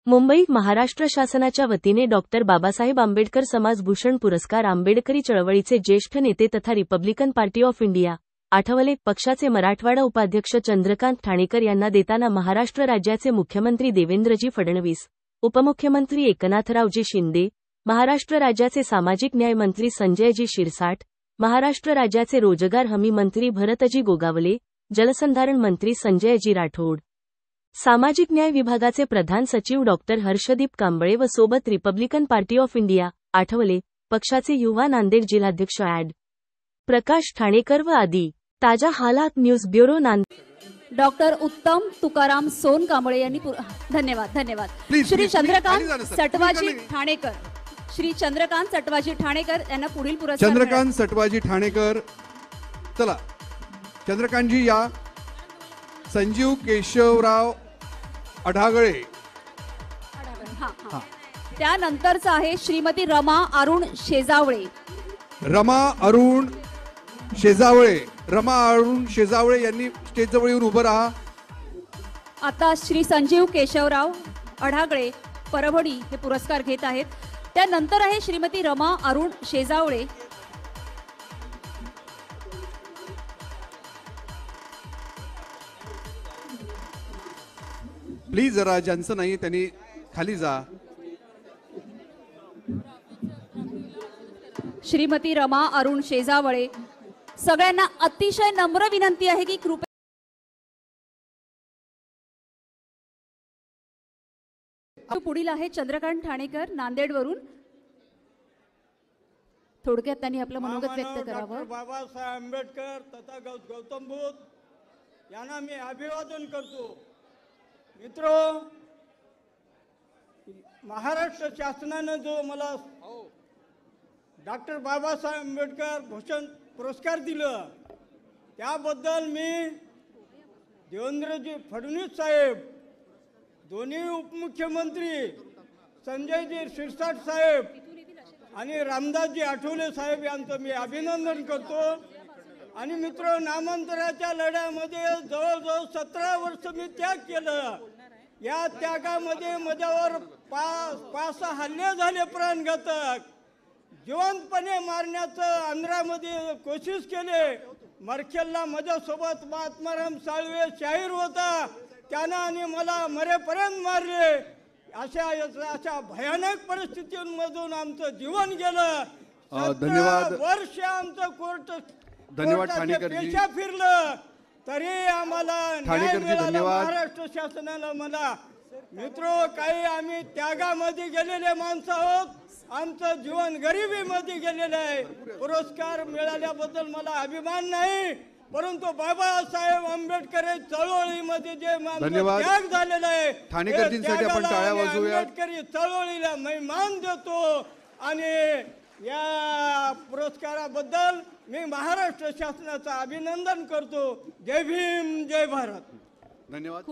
मुंबईत महाराष्ट्र शासनाच्या वतीने डॉक्टर बाबासाहेब आंबेडकर समाजभूषण पुरस्कार आंबेडकरी चळवळीचे ज्येष्ठ नेते तथा Republican party of India Athawale पक्षाचे मराठवाडा उपाध्यक्ष चंद्रकांत ठाणेकर यांना देताना महाराष्ट्र राज्याचे मुख्यमंत्री देवेंद्रजी फडणवीस, उपमुख्यमंत्री एकनाथरावजी शिंदे, महाराष्ट्र राज्याचे सामाजिक न्याय मंत्री संजयजी शिरसाट, महाराष्ट्र राज्याचे रोजगार हमी मंत्री भरतजी गोगावले, जलसंधारण मंत्री संजयजी राठोड, सामाजिक न्याय विभागाचे प्रधान सचिव डॉक्टर हर्षदीप कांबळे व सोबत Republican party of India Athawale पक्षाचे युवा नांदेड जिल्हाध्यक्ष ॲड. प्रकाश ठाणेकर व आदी. ताजा हालात न्यूज ब्युरो नांदेड. डॉक्टर उत्तम तुकाराम सोनकांबळे यांनी धन्यवाद. श्री चंद्रकांत सटवाजी ठाणेकर, श्री चंद्रकांत सटवाजी ठाणेकर यांना पुढील पुरस्कार. चंद्रकांत सटवाजी ठाणेकर, चला चंद्रकांतजी या. संजीव केशवराव अढागळे, त्यानंतरचा आहे श्रीमती रमा अरुण शेजावळे. रमा अरुण शेजावळे यांनी स्टेज जवळ येऊन उभं राहा. आता श्री संजीव केशवराव अढागळे परभणी हे पुरस्कार घेत आहेत. त्यानंतर आहे श्रीमती रमा अरुण शेजावळे. प्लीज जरा ज्यांचं नाही त्यांनी खाली जा. श्रीमती रमा अरुण शेजावळे. सगळ्यांना अतिशय नम्र विनंती आहे की कृपया पुढील आहे चंद्रकांत ठाणेकर नांदेडवरून. थोडक्यात त्यांनी आपलं मनोगत व्यक्त करावं. बाबासाहेब आंबेडकर तथा गौतम बुद्ध यांना मी अभिवादन करतो. मित्रो, महाराष्ट्र शासनाने जो मला डॉक्टर बाबासाहेब आंबेडकर भूषण पुरस्कार दिलं त्याबद्दल मी देवेंद्रजी फडणवीस साहेब, दोन्ही उपमुख्यमंत्री संजयजी शिरसाट साहेब आणि रामदासजी आठवले साहेब यांचं मी अभिनंदन करतो. आणि मित्र, नामांतराच्या लढ्यामध्ये जवळजवळ 17 वर्ष मी त्याग केलं. या त्यागामध्ये माझ्यावर 5-6 हल्ले झाले प्राणघातक. जिवंतपणे मारण्याचं आंध्रामध्ये कोशिश केले. मरखेलला माझ्यासोबत महात्माराम साळवे शाहीर होता, त्यानं आणि मला मरेपर्यंत मारले. अशा भयानक परिस्थितीमधून आमचं जीवन गेलं. धन्यवाद. वर्ष आमचं कोर्ट धन्यवाद ठाणेकरजी. पेशा फिरलं तरी आम्हाला न्याय मिळाला महाराष्ट्र शासनाला. मला मित्रो, काही आम्ही त्यागामध्ये गेलेले माणसं आहोत. आमचं जीवन गरिबीमध्ये गेलेलं आहे. पुरस्कार मिळाल्याबद्दल मला अभिमान नाही, परंतु बाबासाहेब आंबेडकर चळवळीमध्ये जे त्याग झालेला आहे ठाणेकरजींसाठी आपण टाळ्या वाजवूया. आंबेडकरी चळवळीला मी मान देतो आणि या पुरस्काराबद्दल मी महाराष्ट्र शासनाचं अभिनंदन करतो. जय भीम, जय भारत. धन्यवाद.